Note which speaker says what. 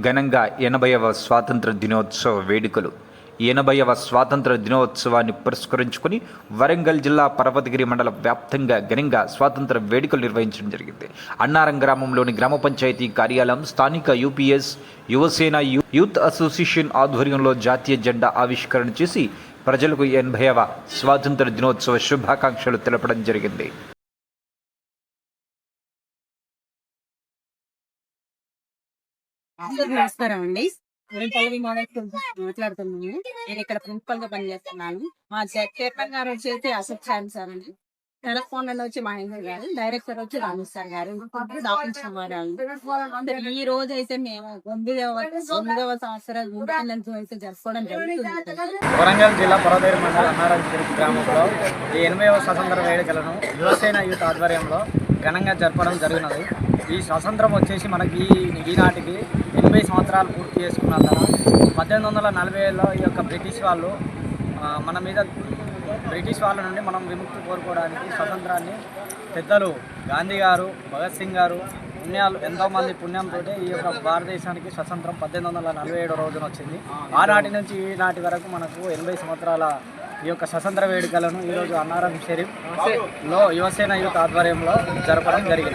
Speaker 1: ఘనంగా 80వ స్వాతంత్ర దినోత్సవ వేడుకలు. 80వ స్వాతంత్ర దినోత్సవాన్ని పురస్కరించుకొని వరంగల్ జిల్లా పర్వతగిరి మండల వ్యాప్తంగా ఘనంగా స్వాతంత్ర వేడుకలు నిర్వహించడం జరిగింది. అన్నారం గ్రామంలోని గ్రామ పంచాయతీ కార్యాలయం స్థానిక యూపీఎస్ యువసేన యూత్ అసోసియేషన్ ఆధ్వర్యంలో జాతీయ జెండా ఆవిష్కరణ చేసి ప్రజలకు 80వ స్వాతంత్ర దినోత్సవ శుభాకాంక్షలు తెలపడం జరిగింది.
Speaker 2: నమస్కారం అండి. నేను పల్లవి మాట్లాడుతున్నాను. నేను ఇక్కడ ప్రిన్సిపల్ గా పనిచేస్తున్నాను. మా చైర్మన్ గారు వచ్చి అశోక్ సార్ అండి. టెలిఫోన్ వచ్చి మహేంద్ర గారు, డైరెక్టర్ వచ్చి రామేశ్వర్ గారు, ఈ రోజు అయితే మేము 9వ సంవత్సరం అయితే జరుపుకోవడం జరుగుతుంది.
Speaker 3: వరంగల్ జిల్లా పర్వతగిరి మండలం అన్నారం గ్రామంలో ఈ 80వ స్వతంత్ర వేడుకలను యువసేన యూత్ ఆధ్వర్యంలో ఘనంగా జరపడం జరిగినది. ఈ స్వతంత్రం వచ్చేసి మనకి ఈనాటికి 80 సంవత్సరాలు పూర్తి చేసుకున్న తర్వాత 1840లో ఈ యొక్క బ్రిటిష్ వాళ్ళ నుండి మనం విముక్తి కోరుకోవడానికి స్వతంత్రాన్ని పెద్దలు గాంధీ గారు, భగత్ సింగ్ గారు ఎంతోమంది పుణ్యంతో ఈ యొక్క భారతదేశానికి స్వతంత్రం 1847 రోజున వచ్చింది. ఆనాటి నుంచి ఈనాటి వరకు మనకు 80 సంవత్సరాల ఈ యొక్క స్వతంత్ర వేడుకలను ఈరోజు అన్నారం షరీఫ్లో యువసేన యూత్ ఆధ్వర్యంలో జరపడం జరిగింది.